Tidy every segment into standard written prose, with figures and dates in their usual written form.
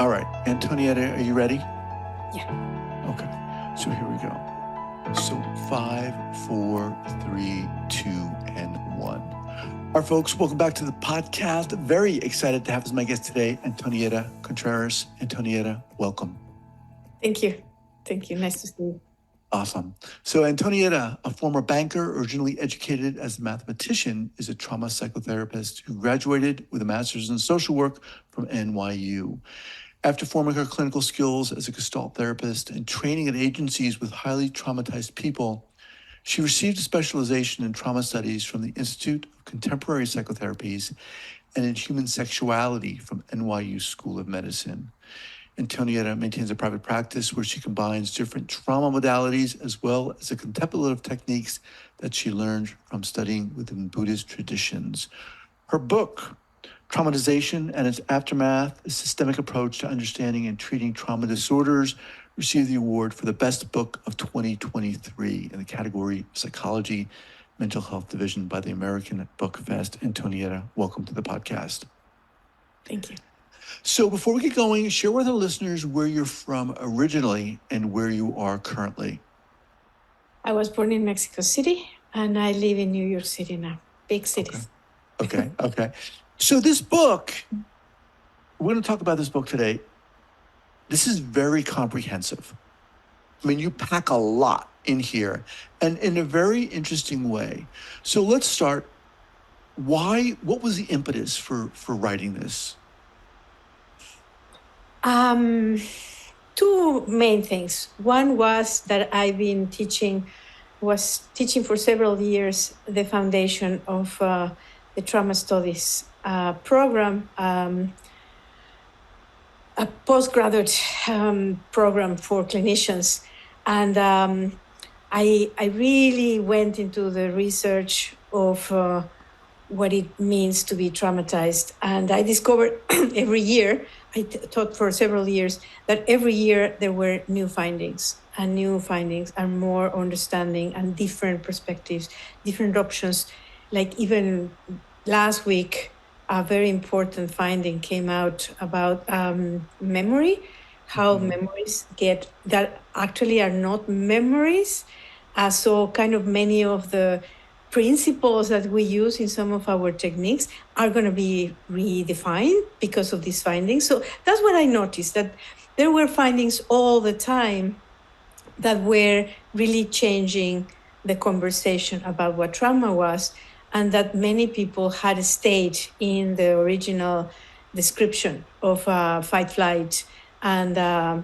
All right, Antonieta, are you ready? Yeah. Okay, so here we go. So 5, 4, 3, 2, and 1. All right, folks, welcome back to the podcast. Very excited to have as my guest today, Antonieta Contreras. Antonieta, welcome. Thank you. Nice to see you. Awesome. So Antonieta, a former banker, originally educated as a mathematician, is a trauma psychotherapist who graduated with a master's in social work from NYU. After forming her clinical skills as a Gestalt therapist and training at agencies with highly traumatized people, she received a specialization in trauma studies from the Institute of Contemporary Psychotherapies and in human sexuality from NYU School of Medicine. Antonieta maintains a private practice where she combines different trauma modalities as well as the contemplative techniques that she learned from studying within Buddhist traditions. Her book, Traumatization and Its Aftermath, a systemic approach to understanding and treating trauma disorders, received the award for the best book of 2023 in the category Psychology, Mental Health Division by the American Book Fest. Antonieta, welcome to the podcast. Thank you. So before we get going, share with our listeners where you're from originally and where you are currently. I was born in Mexico City and I live in New York City now. Big cities. Okay. So this book, we're going to talk about this book today. This is very comprehensive. I mean, you pack a lot in here and in a very interesting way. So let's start. What was the impetus for writing this? Two main things. One was that I've been teaching for several years the foundation of the trauma studies program, a postgraduate program for clinicians. And I really went into the research of what it means to be traumatized. And I discovered every year, I taught for several years, that every year there were new findings and more understanding and different perspectives, different options. Like even last week, a very important finding came out about memory, how memories that actually are not memories. So kind of many of the principles that we use in some of our techniques are going to be redefined because of these findings. So that's what I noticed, that there were findings all the time that were really changing the conversation about what trauma was, and that many people had stayed in the original description of fight, flight, and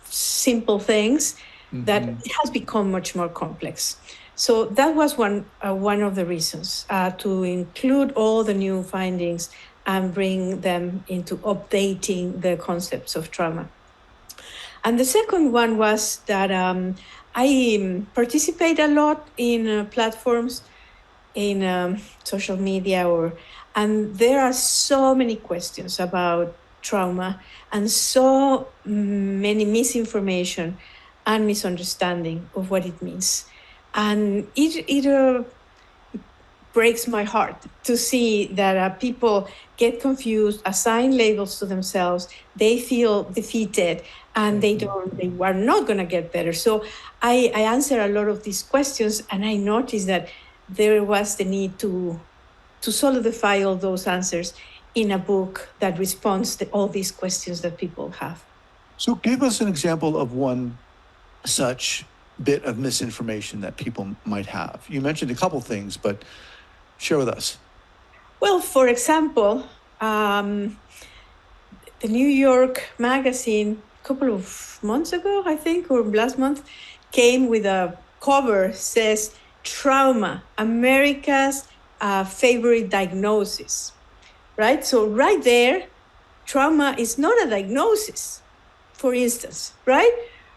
simple things, that it has become much more complex. So that was one of the reasons to include all the new findings and bring them into updating the concepts of trauma. And the second one was that I participate a lot in platforms in social media, and there are so many questions about trauma and so many misinformation and misunderstanding of what it means. And it breaks my heart to see that people get confused, assign labels to themselves, they feel defeated, and they are not going to get better. So I answer a lot of these questions, and I noticed that there was the need to solidify all those answers in a book that responds to all these questions that people have. So give us an example of one such bit of misinformation that people might have. You mentioned a couple things, but share with us. Well, for example, the New York Magazine a couple of months ago, I think, or last month, came with a cover says trauma, America's favorite diagnosis, right? So right there, trauma is not a diagnosis, for instance, right?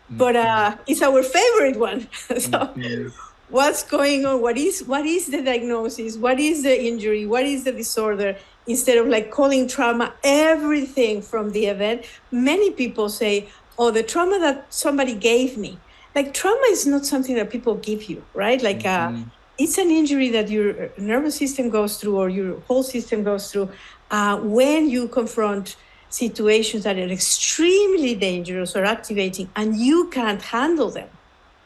But it's our favorite one. So what's going on? What is the diagnosis? What is the injury? What is the disorder? Instead of like calling trauma everything from the event, many people say, oh, the trauma that somebody gave me. Like trauma is not something that people give you, right? Like it's an injury that your nervous system goes through or your whole system goes through when you confront situations that are extremely dangerous or activating, and you can't handle them.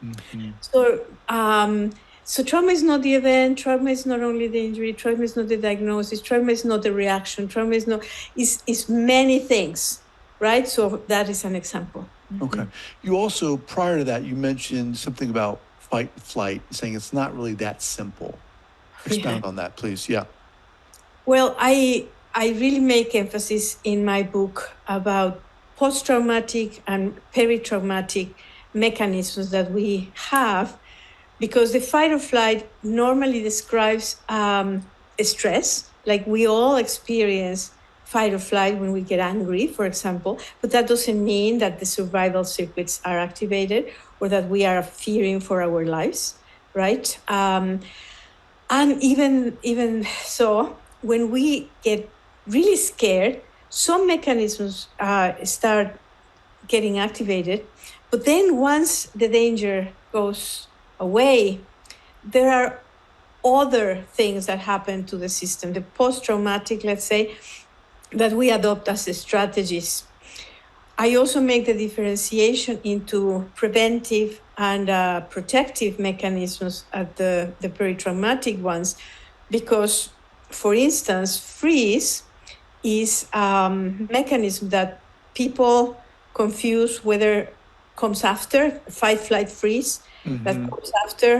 Mm-hmm. So trauma is not the event. Trauma is not only the injury. Trauma is not the diagnosis. Trauma is not the reaction. Trauma is not is many things, right? So that is an example. Okay. You also, prior to that, you mentioned something about fight and flight, saying it's not really that simple. Yeah. Expound on that, please. Yeah. Well, I really make emphasis in my book about post-traumatic and peri-traumatic mechanisms that we have, because the fight or flight normally describes stress, like we all experience fight or flight when we get angry, for example, but that doesn't mean that the survival circuits are activated or that we are fearing for our lives, right? And even so, when we get really scared, some mechanisms start getting activated. But then once the danger goes away, there are other things that happen to the system, the post-traumatic, let's say, that we adopt as strategies. I also make the differentiation into preventive and protective mechanisms at the peri-traumatic ones, because, for instance, freeze is a mechanism that people confuse whether comes after fight, flight, freeze, that Mm-hmm. comes after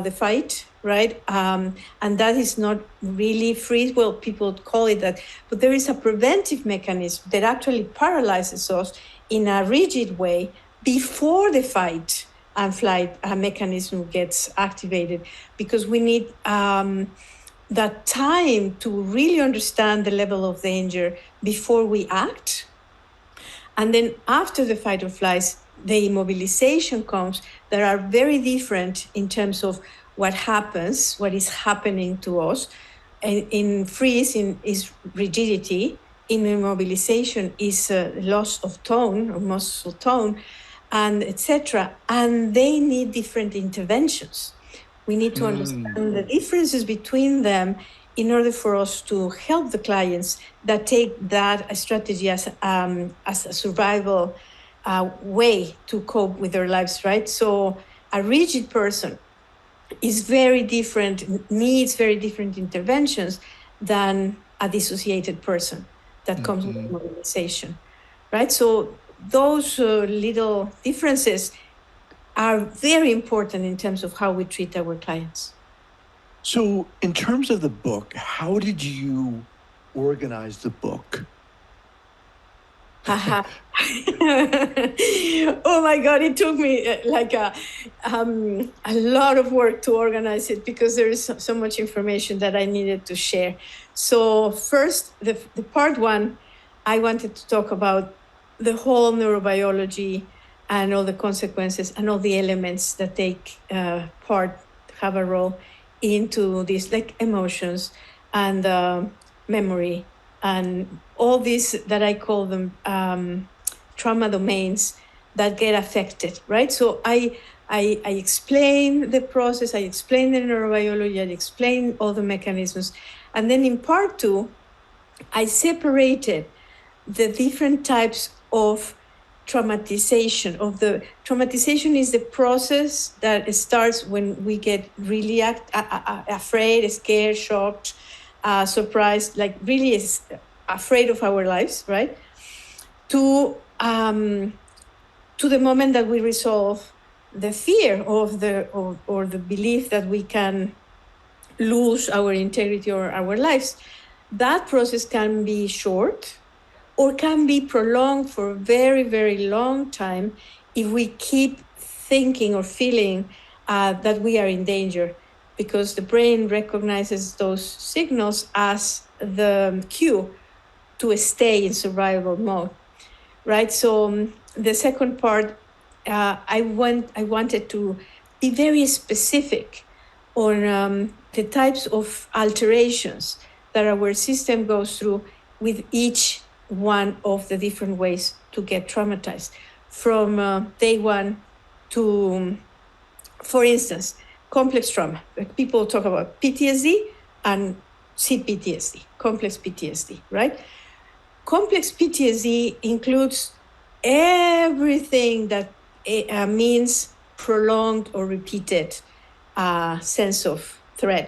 the fight, right? And that is not really freeze. Well, people call it that, but there is a preventive mechanism that actually paralyzes us in a rigid way before the fight and flight mechanism gets activated, because we need that time to really understand the level of danger before we act. And then after the fight or flights, the immobilization comes that are very different in terms of what happens, what is happening to us. And in freeze is rigidity. In immobilization is loss of tone or muscle tone, and etc. And they need different interventions. We need to understand the differences between them in order for us to help the clients that take that strategy as a survival way to cope with their lives, right? So a rigid person is very different, needs very different interventions than a dissociated person that comes with Mm-hmm. mobilization, right? So those little differences are very important in terms of how we treat our clients. So, in terms of the book, how did you organize the book? Haha. Oh my God, it took me like a lot of work to organize it, because there is so much information that I needed to share. So, first, the part one, I wanted to talk about the whole neurobiology and all the consequences and all the elements that take have a role into these, like emotions and memory and all these that I call them trauma domains that get affected, right? So I explain the process, I explain the neurobiology, I explain all the mechanisms. And then in part two, I separated the different types of traumatization. Traumatization is the process that starts when we get really afraid, scared, shocked, surprised, like really is afraid of our lives, right? To to the moment that we resolve the fear of or the belief that we can lose our integrity or our lives. That process can be short or can be prolonged for a very, very long time if we keep thinking or feeling that we are in danger, because the brain recognizes those signals as the cue to stay in survival mode, right? So the second part, I wanted to be very specific on the types of alterations that our system goes through with each one of the different ways to get traumatized, from day one to, for instance, complex trauma. Like people talk about PTSD and CPTSD, complex PTSD, right? complex PTSD includes everything that means prolonged or repeated sense of threat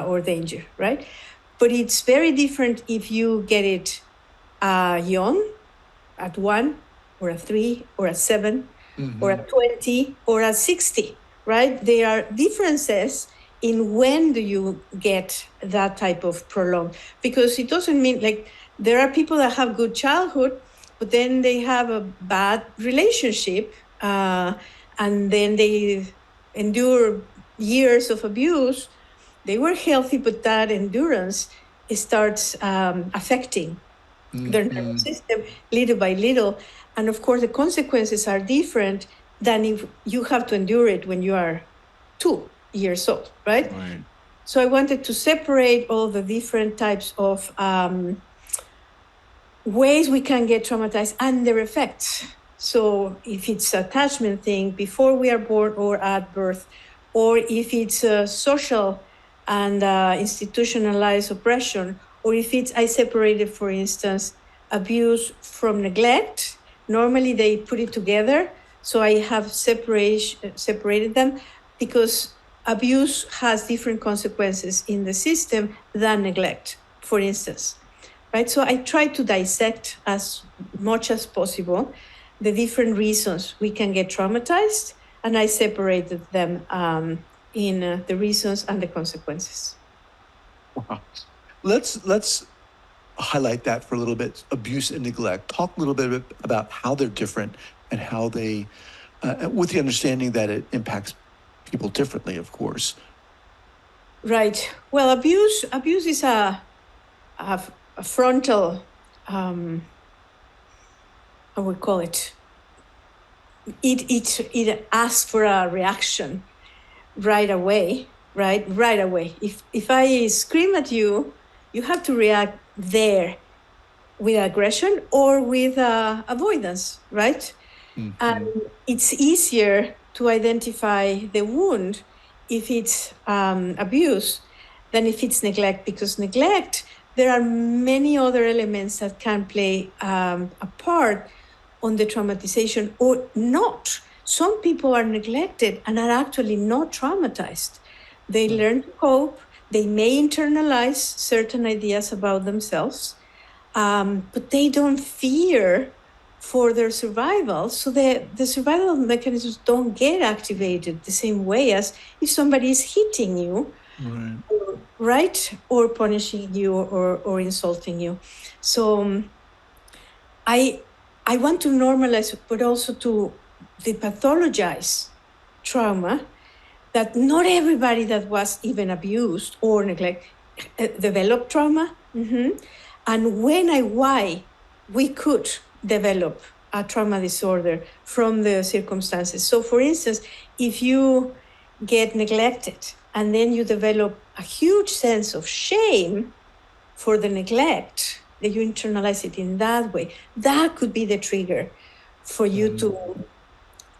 or danger, right? But it's very different if you get it young, at 1 or at 3 or at 7 or at 20 or at 60, right? There are differences in when do you get that type of prolonged, because it doesn't mean, like, there are people that have good childhood, but then they have a bad relationship, and then they endure years of abuse. They were healthy, but that endurance starts affecting their nervous system little by little. And of course, the consequences are different than if you have to endure it when you are 2 years old, right? Right. So I wanted to separate all the different types of ways we can get traumatized and their effects. So if it's attachment thing before we are born or at birth, or if it's social and institutionalized oppression, or if it's, I separated, for instance, abuse from neglect. Normally they put it together. So I have separated them because abuse has different consequences in the system than neglect, for instance. Right? So I try to dissect as much as possible the different reasons we can get traumatized, and I separated them in the reasons and the consequences. Wow. Let's highlight that for a little bit. Abuse and neglect. Talk a little bit about how they're different and how they, with the understanding that it impacts people differently, of course. Right. Well, abuse is a frontal, I would call it. It asks for a reaction right away, right? Right away. If I scream at you, you have to react there with aggression or with avoidance, right? And it's easier to identify the wound if it's abuse than if it's neglect, because neglect, there are many other elements that can play a part on the traumatization or not. Some people are neglected and are actually not traumatized. They learn to cope, they may internalize certain ideas about themselves, but they don't fear for their survival. So the survival mechanisms don't get activated the same way as if somebody is hitting you, Right. right? Or punishing you or insulting you. So I I want to normalize, but also to depathologize trauma, that not everybody that was even abused or neglect developed trauma. And when and why we could develop a trauma disorder from the circumstances. So, for instance, if you get neglected and then you develop a huge sense of shame for the neglect, that you internalize it in that way, that could be the trigger for you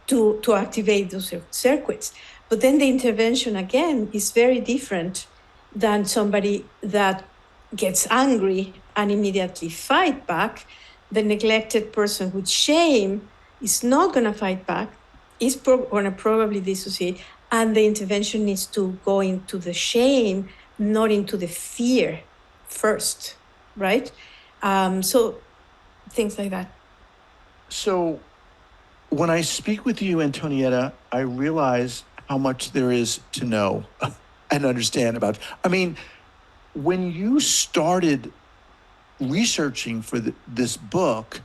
to activate those circuits. But then the intervention again is very different than somebody that gets angry and immediately fight back. The neglected person with shame is not going to fight back, is going to probably dissociate, and the intervention needs to go into the shame, not into the fear first, right? So things like that. So when I speak with you, Antonieta, I realize how much there is to know and understand about. I mean, when you started researching for this book,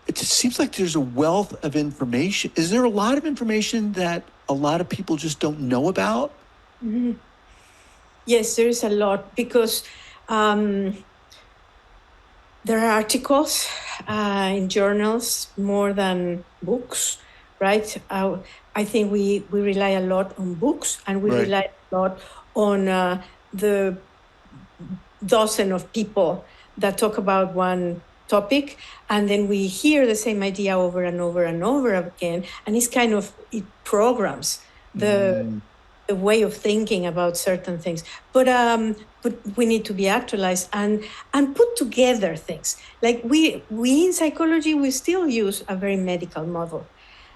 it just seems like there's a wealth of information. Is there a lot of information that a lot of people just don't know about? Mm-hmm. Yes, there is a lot, because there are articles in journals more than books, right? I think we rely a lot on books, and we Right. rely a lot on the dozen of people that talk about one topic, and then we hear the same idea over and over and over again, and it programs the a way of thinking about certain things. But we need to be actualized and put together things. Like we in psychology, we still use a very medical model.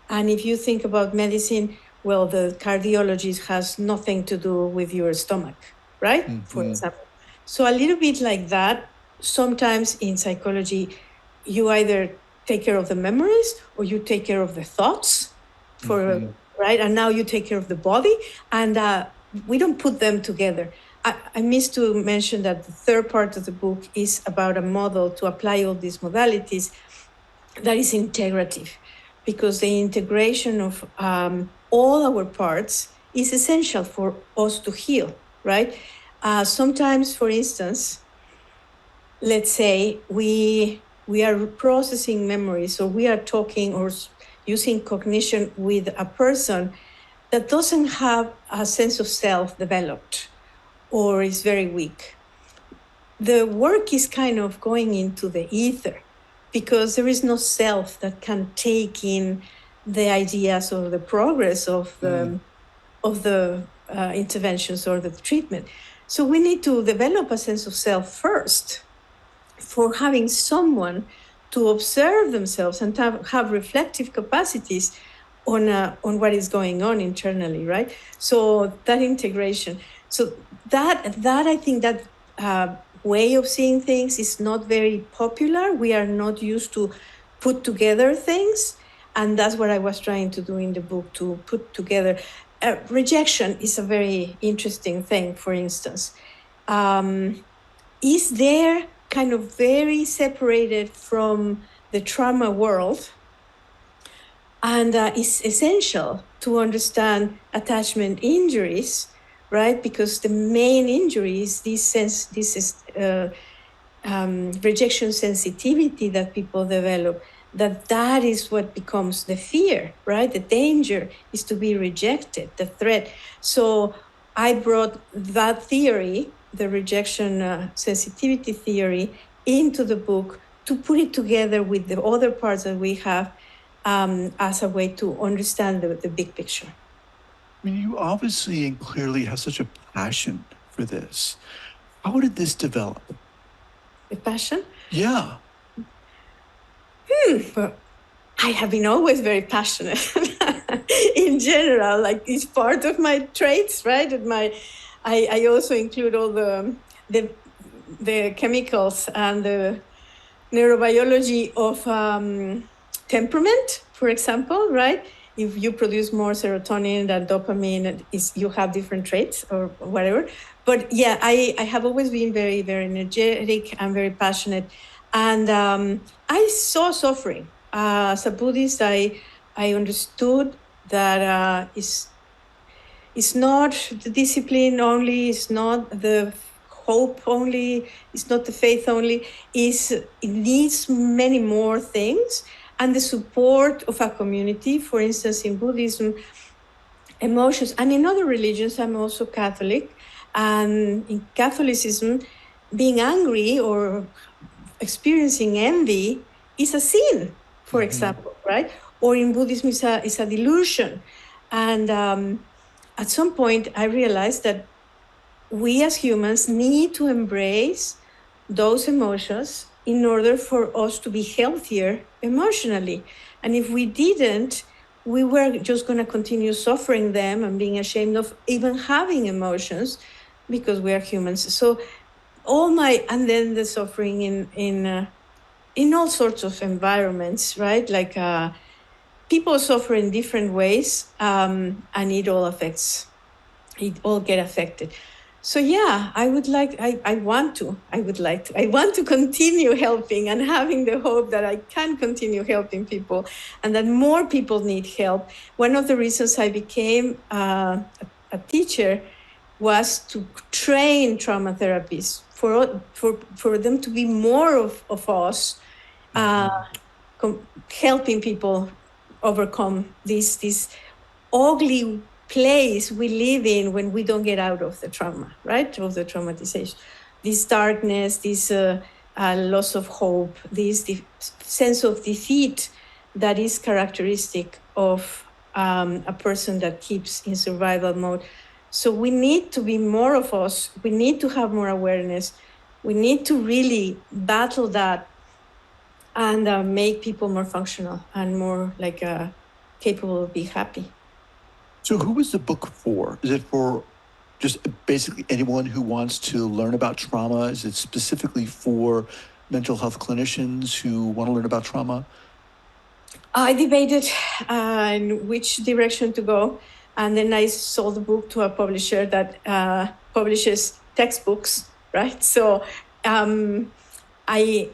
And if you think about medicine, well, the cardiologist has nothing to do with your stomach, right? For example. So a little bit like that. Sometimes in psychology, you either take care of the memories or you take care of the thoughts for right, and now you take care of the body, and we don't put them together. I missed to mention that the third part of the book is about a model to apply all these modalities that is integrative, because the integration of all our parts is essential for us to heal, right? Sometimes, for instance, let's say we are processing memories, or we are talking or using cognition with a person that doesn't have a sense of self developed or is very weak. The work is kind of going into the ether, because there is no self that can take in the ideas or the progress of the interventions or the treatment. So we need to develop a sense of self first, for having someone to observe themselves and to have reflective capacities on what is going on internally, right? So that integration. So that I think that way of seeing things is not very popular. We are not used to put together things, and that's what I was trying to do in the book, to put together. Rejection is a very interesting thing. For instance, is there kind of very separated from the trauma world, and is essential to understand attachment injuries, right? Because the main injury is this rejection sensitivity that people develop, that is what becomes the fear, right? The danger is to be rejected, the threat. So I brought that theory, the rejection sensitivity theory, into the book to put it together with the other parts that we have, as a way to understand the big picture. I mean, you obviously and clearly have such a passion for this. How did this develop? The passion? Yeah. Well, I have been always very passionate in general. Like, it's part of my traits, right? I also include all the chemicals and the neurobiology of temperament, for example, right? If you produce more serotonin than dopamine, you have different traits or whatever. But yeah, I have always been very, very energetic and very passionate. And I saw suffering. As a Buddhist, I understood that it's not the discipline only, it's not the hope only, it's not the faith only, it needs many more things. And the support of a community, for instance, in Buddhism, emotions, and in other religions, I'm also Catholic, and in Catholicism, being angry or experiencing envy is a sin, for example, right? Or in Buddhism, is a delusion. And at some point, I realized that we as humans need to embrace those emotions in order for us to be healthier emotionally. And if we didn't, we were just going to continue suffering them and being ashamed of even having emotions, because we are humans. So and then the suffering in all sorts of environments, right? Like people suffer in different ways, and it all get affected. So yeah, I want to continue helping and having the hope that I can continue helping people, and that more people need help. One of the reasons I became a teacher was to train trauma therapists for them to be more of us, helping people overcome this ugly place we live in when we don't get out of the trauma, right? Of the traumatization, this darkness, this loss of hope, this sense of defeat that is characteristic of a person that keeps in survival mode. So we need to be more of us. We need to have more awareness. We need to really battle that and make people more functional and more like capable of being happy. So, who is the book for? Is it for just basically anyone who wants to learn about trauma? Is it specifically for mental health clinicians who want to learn about trauma? I debated in which direction to go, and then I sold the book to a publisher that publishes textbooks, right? So I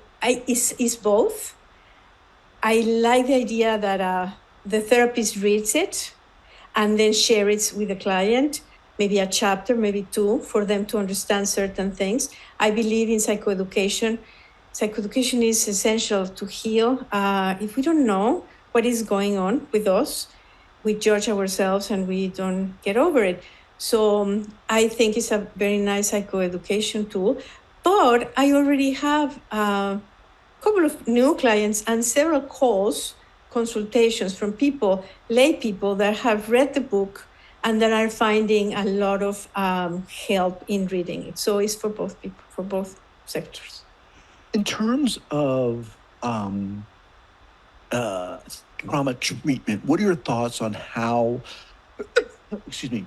is both. I like the idea that the therapist reads it and then share it with the client, maybe a chapter, maybe two, for them to understand certain things. I believe in psychoeducation. Psychoeducation is essential to heal. If we don't know what is going on with us, we judge ourselves and we don't get over it. So I think it's a very nice psychoeducation tool. But I already have a couple of new clients and several calls, consultations from people, lay people that have read the book and that are finding a lot of help in reading it. So it's for both people, for both sectors. In terms of trauma treatment, what are your thoughts on how, excuse me,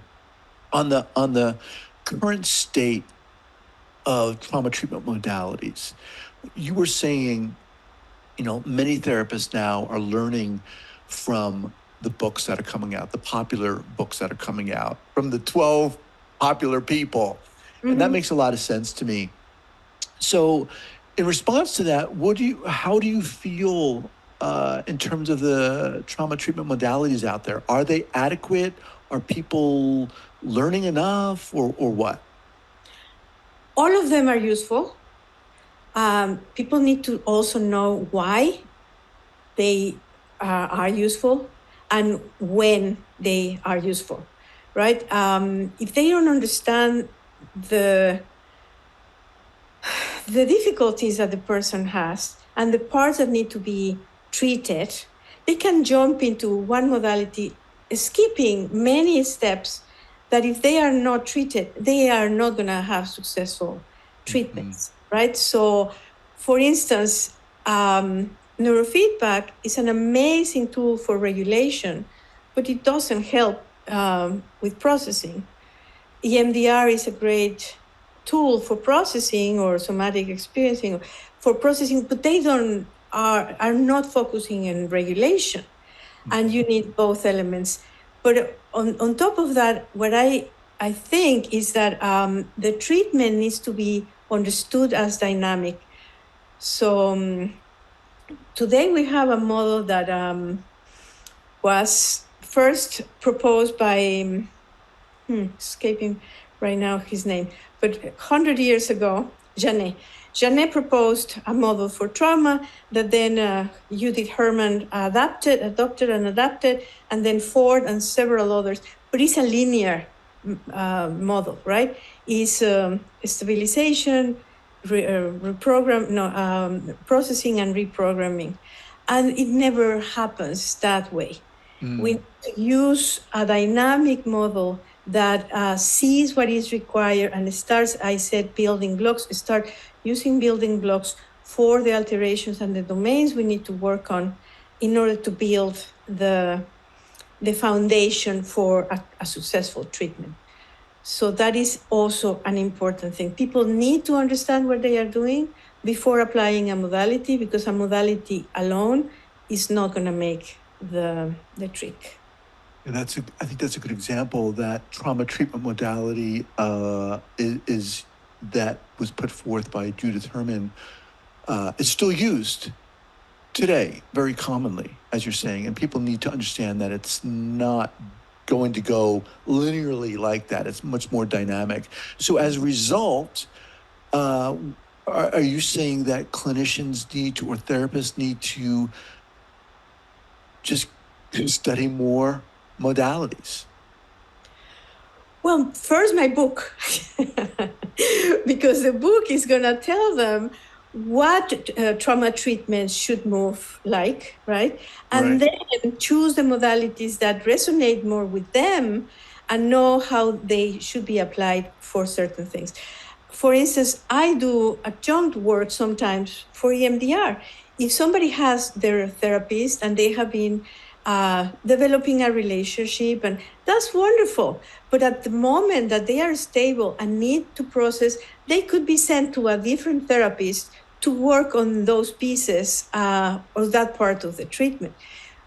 on the current state of trauma treatment modalities? You were saying, many therapists now are learning from the books that are coming out, the popular books that are coming out, from the 12 popular people. And that makes a lot of sense to me. So, in response to that, how do you feel in terms of the trauma treatment modalities out there? Are they adequate? Are people learning enough, or what? All of them are useful. People need to also know why they are useful and when they are useful, right? If they don't understand the difficulties that the person has and the parts that need to be treated, they can jump into one modality, skipping many steps that if they are not treated, they are not going to have successful treatments, right? So, for instance, neurofeedback is an amazing tool for regulation, but it doesn't help with processing. EMDR is a great tool for processing or somatic experiencing for processing, but they don't are not focusing in regulation. And you need both elements. But on top of that, what I think is that the treatment needs to be understood as dynamic. So today we have a model that was first proposed by escaping right now his name, but 100 years ago, Janet. Janet proposed a model for trauma that then Judith Herman adopted, and then Ford and several others. But it's a linear model, right? It's stabilization, processing and reprogramming. And it never happens that way. We need to use a dynamic model that sees what is required and starts, I said, building blocks, start using building blocks for the alterations and the domains we need to work on in order to build the foundation for a successful treatment. So that is also an important thing. People need to understand what they are doing before applying a modality, because a modality alone is not going to make the trick. And I think that's a good example. That trauma treatment modality is that was put forth by Judith Herman. It's still used today very commonly, as you're saying, and people need to understand that it's not going to go linearly like that. It's much more dynamic. So as a result, are you saying that clinicians need to, or therapists need to, just study more modalities? Well, first my book, because the book is going to tell them what trauma treatments should move like, right? And then choose the modalities that resonate more with them and know how they should be applied for certain things. For instance, I do adjunct work sometimes for EMDR. If somebody has their therapist and they have been developing a relationship, and that's wonderful. But at the moment that they are stable and need to process, they could be sent to a different therapist to work on those pieces or that part of the treatment.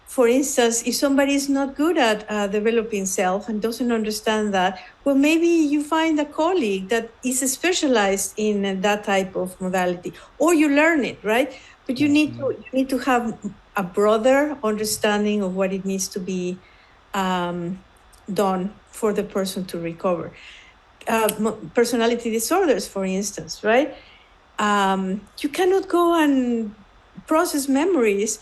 For instance, if somebody is not good at developing self and doesn't understand that, well, maybe you find a colleague that is specialized in that type of modality, or you learn it, right? But you need to have a broader understanding of what it needs to be done for the person to recover. Personality disorders, for instance, right? You cannot go and process memories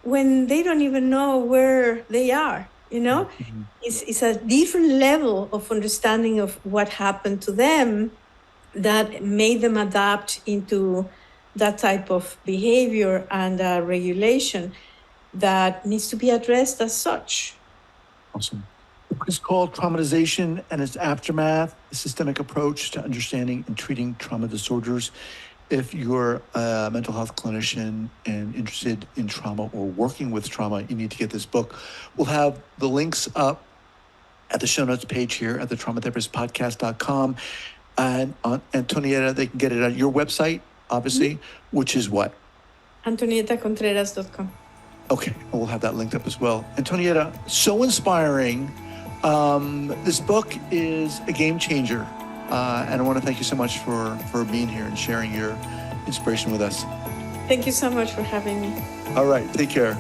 when they don't even know where they are, you know? It's a different level of understanding of what happened to them that made them adapt into that type of behavior and regulation that needs to be addressed as such. Awesome. The book is called Traumatization and Its Aftermath, a systemic approach to understanding and treating trauma disorders. If you're a mental health clinician and interested in trauma or working with trauma, you need to get this book. We'll have the links up at the show notes page here at the traumatherapistpodcast.com. And on Antonieta, they can get it at your website, obviously, which is what? AntonietaContreras.com. Okay, we'll have that linked up as well. Antonieta, so inspiring. This book is a game changer. And I want to thank you so much for being here and sharing your inspiration with us. Thank you so much for having me. All right, take care.